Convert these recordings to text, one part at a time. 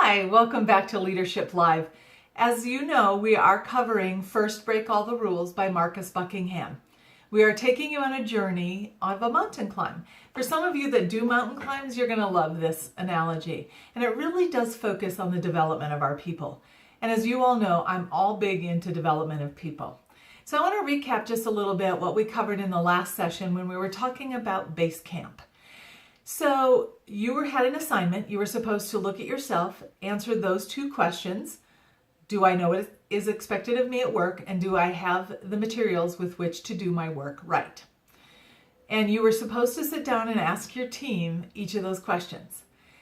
Hi, welcome back to Leadership Live. As you know, we are covering First Break All the Rules by Marcus Buckingham. We are taking you on a journey of a mountain climb. For some of you that do mountain climbs, you're going to love this analogy. And it really does focus on the development of our people. And as you all know, I'm all big into development of people. So I want to recap just a little bit what we covered in the last session when we were talking about base camp. So you had an assignment. You were supposed to look at yourself, answer those two questions. Do I know what is expected of me at work? And do I have the materials with which to do my work right? And you were supposed to sit down and ask your team each of those questions.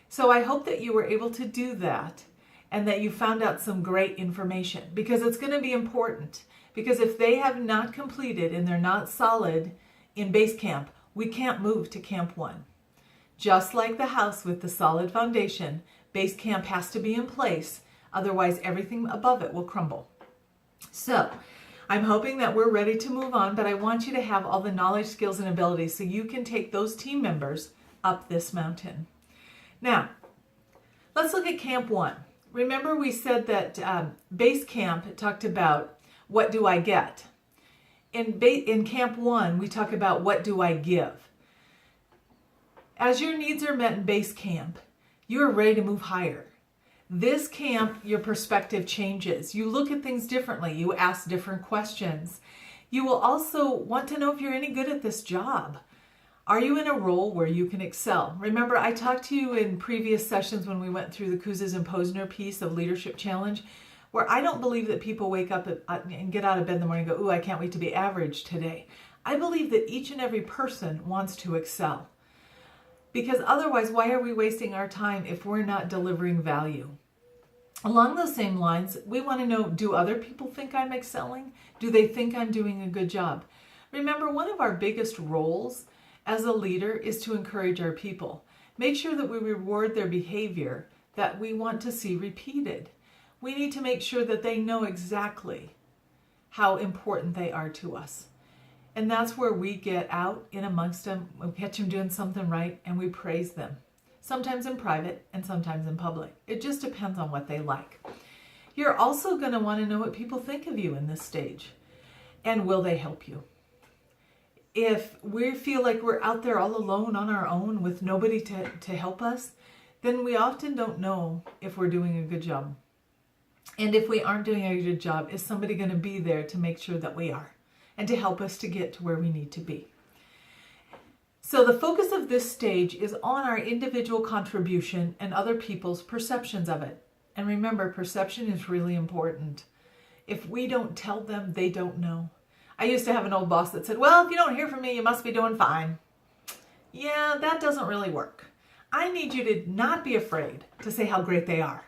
So I hope that you were able to do that and that you found out some great information, because it's going to be important. Because if they have not completed and they're not solid in base camp, we can't move to camp 1. Just like the house with the solid foundation, base camp has to be in place, otherwise everything above it will crumble. So I'm hoping that we're ready to move on, but I want you to have all the knowledge, skills, and abilities so you can take those team members up this mountain. Now, let's look at camp 1. Remember we said that base camp talked about what do I get? In camp 1, we talk about what do I give? As your needs are met in base camp, you are ready to move higher. This camp, your perspective changes. You look at things differently. You ask different questions. You will also want to know if you're any good at this job. Are you in a role where you can excel? Remember, I talked to you in previous sessions when we went through the Kouzes and Posner piece of Leadership Challenge, where I don't believe that people wake up and get out of bed in the morning and go, ooh, I can't wait to be average today. I believe that each and every person wants to excel. Because otherwise, why are we wasting our time if we're not delivering value? Along those same lines, we want to know, do other people think I'm excelling? Do they think I'm doing a good job? Remember, one of our biggest roles as a leader is to encourage our people. Make sure that we reward their behavior that we want to see repeated. We need to make sure that they know exactly how important they are to us. And that's where we get out in amongst them, we catch them doing something right, and we praise them. Sometimes in private and sometimes in public. It just depends on what they like. You're also going to want to know what people think of you in this stage. And will they help you? If we feel like we're out there all alone on our own with nobody to help us, then we often don't know if we're doing a good job. And if we aren't doing a good job, is somebody going to be there to make sure that we are? And to help us to get to where we need to be. So the focus of this stage is on our individual contribution and other people's perceptions of it. And remember, perception is really important. If we don't tell them, they don't know. I used to have an old boss that said, well, if you don't hear from me, you must be doing fine. Yeah, that doesn't really work. I need you to not be afraid to say how great they are.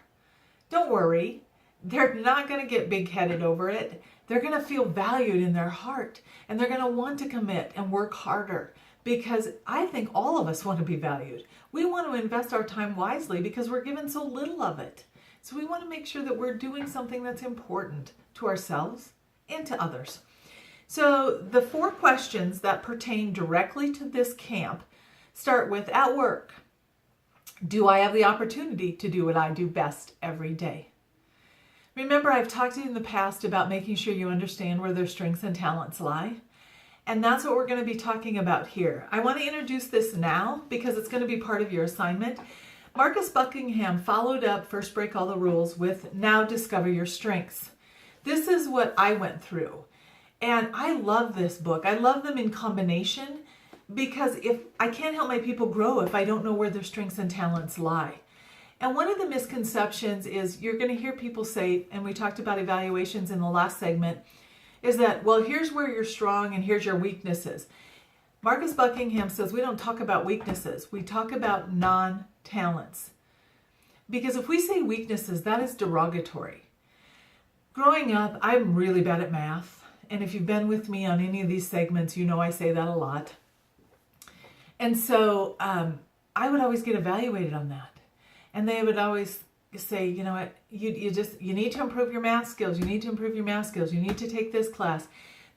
Don't worry. They're not going to get big-headed over it. They're going to feel valued in their heart, and they're going to want to commit and work harder, because I think all of us want to be valued. We want to invest our time wisely because we're given so little of it. So we want to make sure that we're doing something that's important to ourselves and to others. So the 4 questions that pertain directly to this camp start with, at work, do I have the opportunity to do what I do best every day? Remember, I've talked to you in the past about making sure you understand where their strengths and talents lie. And that's what we're going to be talking about here. I want to introduce this now because it's going to be part of your assignment. Marcus Buckingham followed up First Break All the Rules with Now Discover Your Strengths. This is what I went through. And I love this book. I love them in combination because if I can't help my people grow if I don't know where their strengths and talents lie. And one of the misconceptions is you're going to hear people say, and we talked about evaluations in the last segment, is that, well, here's where you're strong and here's your weaknesses. Marcus Buckingham says we don't talk about weaknesses. We talk about non-talents. Because if we say weaknesses, that is derogatory. Growing up, I'm really bad at math. And if you've been with me on any of these segments, you know I say that a lot. And so I would always get evaluated on that. And they would always say, you know what, you need to improve your math skills. You need to improve your math skills. You need to take this class.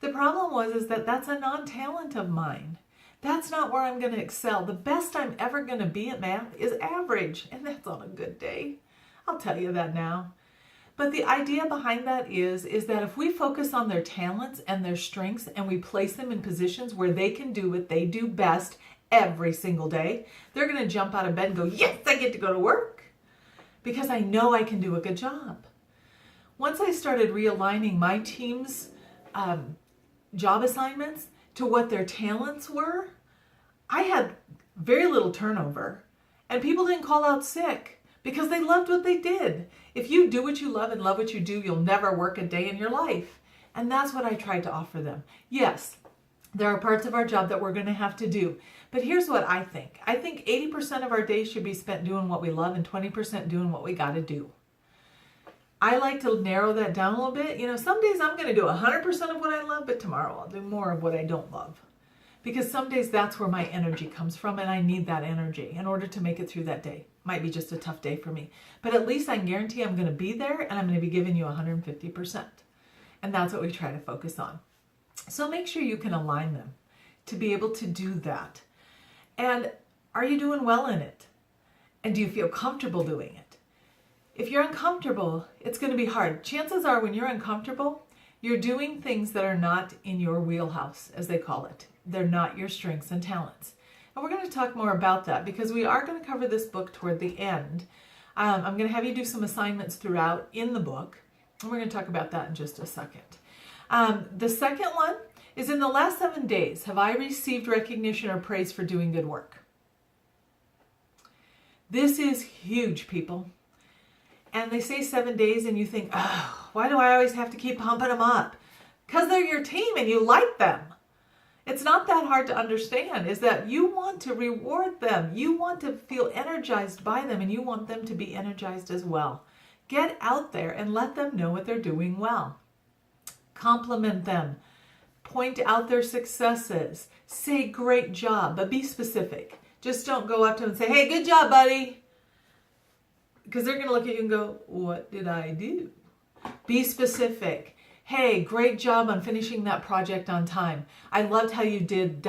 The problem is that that's a non-talent of mine. That's not where I'm going to excel. The best I'm ever going to be at math is average, and that's on a good day. I'll tell you that now. But the idea behind that is that if we focus on their talents and their strengths and we place them in positions where they can do what they do best every single day, they're going to jump out of bed and go, yes, I get to go to work because I know I can do a good job. Once I started realigning my team's job assignments to what their talents were, I had very little turnover and people didn't call out sick because they loved what they did. If you do what you love and love what you do, you'll never work a day in your life. And that's what I tried to offer them. Yes, there are parts of our job that we're going to have to do. But here's what I think. I think 80% of our days should be spent doing what we love and 20% doing what we got to do. I like to narrow that down a little bit. You know, some days I'm going to do 100% of what I love, but tomorrow I'll do more of what I don't love. Because some days that's where my energy comes from, and I need that energy in order to make it through that day. Might be just a tough day for me. But at least I can guarantee I'm going to be there, and I'm going to be giving you 150%. And that's what we try to focus on. So make sure you can align them to be able to do that. And are you doing well in it? And do you feel comfortable doing it? If you're uncomfortable, it's going to be hard. Chances are when you're uncomfortable, you're doing things that are not in your wheelhouse, as they call it. They're not your strengths and talents. And we're going to talk more about that because we are going to cover this book toward the end. I'm going to have you do some assignments throughout in the book, and we're going to talk about that in just a second. The second one is, in the last 7 days, have I received recognition or praise for doing good work? This is huge, people. And they say 7 days and you think, oh, why do I always have to keep pumping them up? Because they're your team and you like them. It's not that hard to understand, is that you want to reward them. You want to feel energized by them, and you want them to be energized as well. Get out there and let them know what they're doing well. Compliment them. Point out their successes. Say great job, but be specific. Just don't go up to them and say, hey, good job, buddy. Because they're going to look at you and go, what did I do? Be specific. Hey, great job on finishing that project on time. I loved how you did ...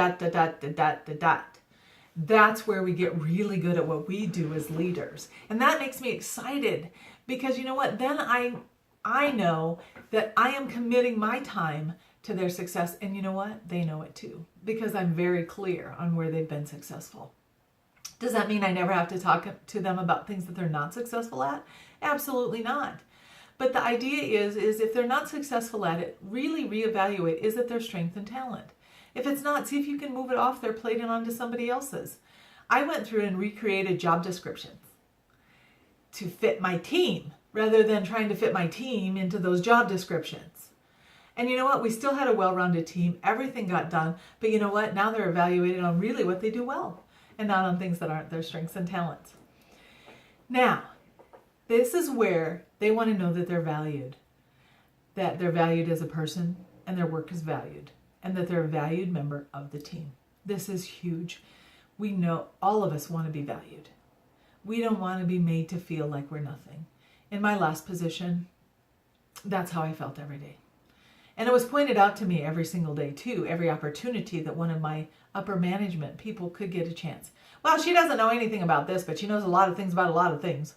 That's where we get really good at what we do as leaders. And that makes me excited because you know what? Then I know that I am committing my time to their success. And you know what? They know it too, because I'm very clear on where they've been successful. Does that mean I never have to talk to them about things that they're not successful at? Absolutely not. But the idea is if they're not successful at it, really reevaluate, is it their strength and talent? If it's not, see if you can move it off their plate and onto somebody else's. I went through and recreated job descriptions to fit my team rather than trying to fit my team into those job descriptions. And you know what? We still had a well-rounded team. Everything got done. But you know what? Now they're evaluated on really what they do well and not on things that aren't their strengths and talents. Now, this is where they want to know that they're valued as a person and their work is valued, and that they're a valued member of the team. This is huge. We know all of us want to be valued. We don't want to be made to feel like we're nothing. In my last position, that's how I felt every day. And it was pointed out to me every single day too, every opportunity that one of my upper management people could get a chance. Well, she doesn't know anything about this, but she knows a lot of things about a lot of things.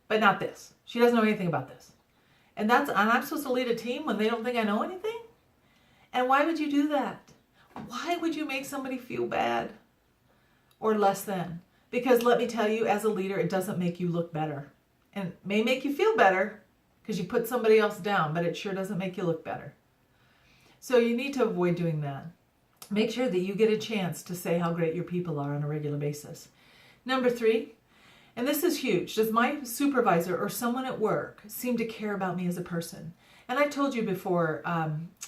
But not this. She doesn't know anything about this. And I'm supposed to lead a team when they don't think I know anything? And why would you do that? Why would you make somebody feel bad or less than? Because let me tell you, as a leader, it doesn't make you look better. And it may make you feel better because you put somebody else down, but it sure doesn't make you look better. So you need to avoid doing that. Make sure that you get a chance to say how great your people are on a regular basis. Number 3, and this is huge. Does my supervisor or someone at work seem to care about me as a person? And I've told you before,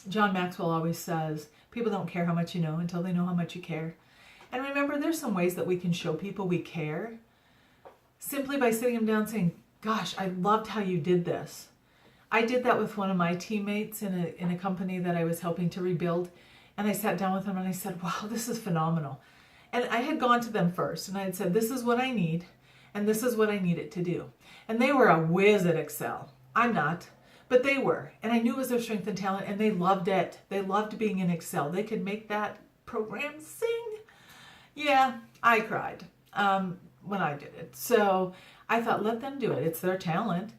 John Maxwell always says, people don't care how much you know until they know how much you care. And remember, there's some ways that we can show people we care simply by sitting them down and saying, gosh, I loved how you did this. I did that with one of my teammates in a company that I was helping to rebuild. And I sat down with them and I said, wow, this is phenomenal. And I had gone to them first and I had said, this is what I need. And this is what I needed to do. And they were a whiz at Excel. I'm not, but they were. And I knew it was their strength and talent, and they loved it. They loved being in Excel. They could make that program sing. Yeah, I cried when I did it. So I thought, let them do it. It's their talent.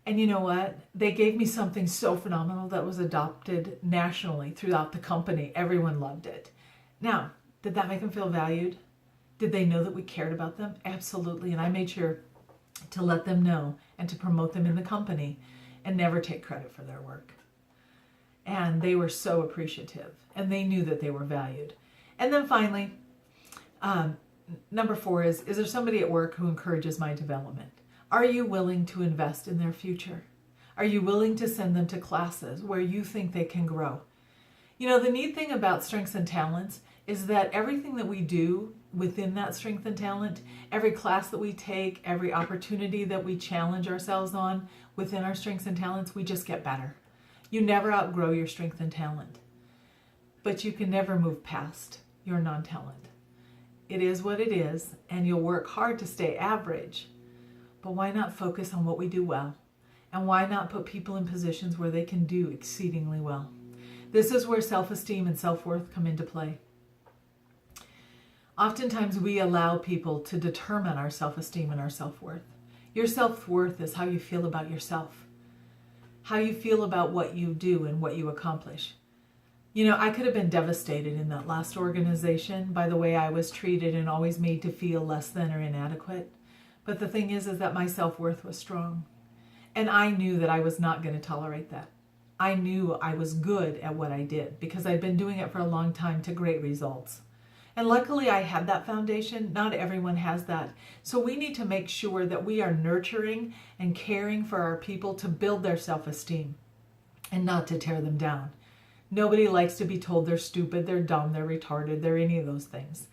And you know what? They gave me something so phenomenal that was adopted nationally throughout the company. Everyone loved it. Now, did that make them feel valued? Did they know that we cared about them? Absolutely. And I made sure to let them know and to promote them in the company and never take credit for their work. And they were so appreciative, and they knew that they were valued. And then finally, number 4 is there somebody at work who encourages my development? Are you willing to invest in their future? Are you willing to send them to classes where you think they can grow? You know, the neat thing about strengths and talents is that everything that we do within that strength and talent, every class that we take, every opportunity that we challenge ourselves on within our strengths and talents, we just get better. You never outgrow your strength and talent, but you can never move past your non-talent. It is what it is, and you'll work hard to stay average. But why not focus on what we do well? And why not put people in positions where they can do exceedingly well? This is where self-esteem and self-worth come into play. Oftentimes we allow people to determine our self-esteem and our self-worth. Your self-worth is how you feel about yourself, how you feel about what you do and what you accomplish. You know, I could have been devastated in that last organization by the way I was treated and always made to feel less than or inadequate. But the thing is that my self-worth was strong. And I knew that I was not going to tolerate that. I knew I was good at what I did because I'd been doing it for a long time to great results. And luckily I had that foundation. Not everyone has that. So we need to make sure that we are nurturing and caring for our people to build their self-esteem and not to tear them down. Nobody likes to be told they're stupid, they're dumb, they're retarded, they're any of those things.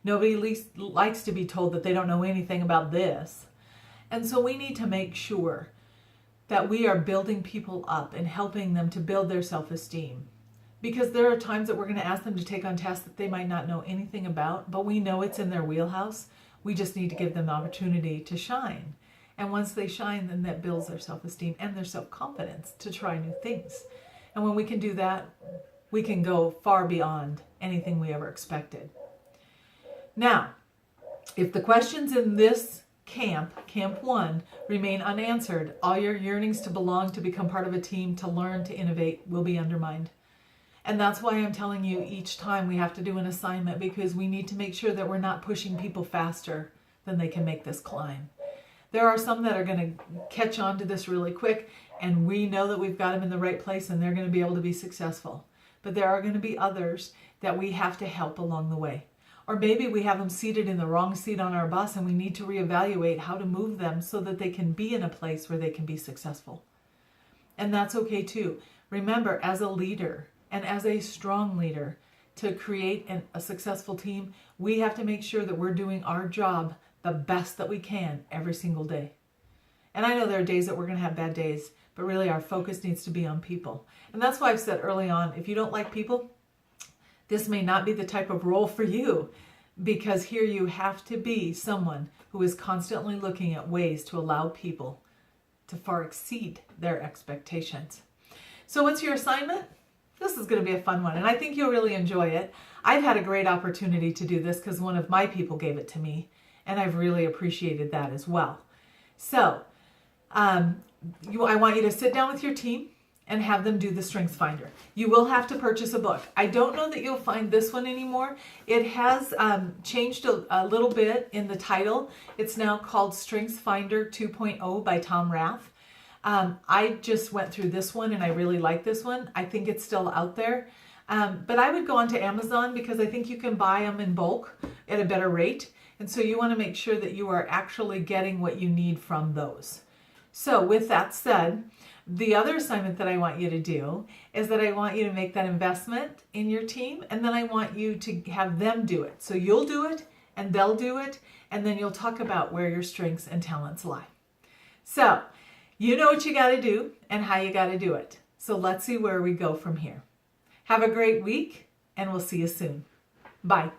Nobody likes to be told that they don't know anything about this. And so we need to make sure that we are building people up and helping them to build their self-esteem. Because there are times that we're going to ask them to take on tasks that they might not know anything about, but we know it's in their wheelhouse. We just need to give them the opportunity to shine. And once they shine, then that builds their self-esteem and their self-confidence to try new things. And when we can do that, we can go far beyond anything we ever expected. Now, if the questions in this Camp 1, remain unanswered, all your yearnings to belong, to become part of a team, to learn, to innovate will be undermined. And that's why I'm telling you each time we have to do an assignment, because we need to make sure that we're not pushing people faster than they can make this climb. There are some that are going to catch on to this really quick, and we know that we've got them in the right place and they're going to be able to be successful. But there are going to be others that we have to help along the way. Or maybe we have them seated in the wrong seat on our bus and we need to reevaluate how to move them so that they can be in a place where they can be successful. And that's okay too. Remember, as a leader and as a strong leader, to create a successful team, we have to make sure that we're doing our job the best that we can every single day. And I know there are days that we're going to have bad days, but really our focus needs to be on people. And that's why I've said early on, if you don't like people, this may not be the type of role for you, because here you have to be someone who is constantly looking at ways to allow people to far exceed their expectations. So what's your assignment? This is going to be a fun one, and I think you'll really enjoy it. I've had a great opportunity to do this because one of my people gave it to me, and I've really appreciated that as well. So I want you to sit down with your team and have them do the Strengths Finder. You will have to purchase a book. I don't know that you'll find this one anymore. It has changed a little bit in the title. It's now called Strengths Finder 2.0 by Tom Rath. I just went through this one and I really like this one. I think it's still out there. But I would go onto Amazon because I think you can buy them in bulk at a better rate. And so you want to make sure that you are actually getting what you need from those. So with that said, the other assignment that I want you to do is that I want you to make that investment in your team, and then I want you to have them do it. So you'll do it and they'll do it, and then you'll talk about where your strengths and talents lie. So you know what you got to do and how you got to do it. So let's see where we go from here. Have a great week, and we'll see you soon. Bye.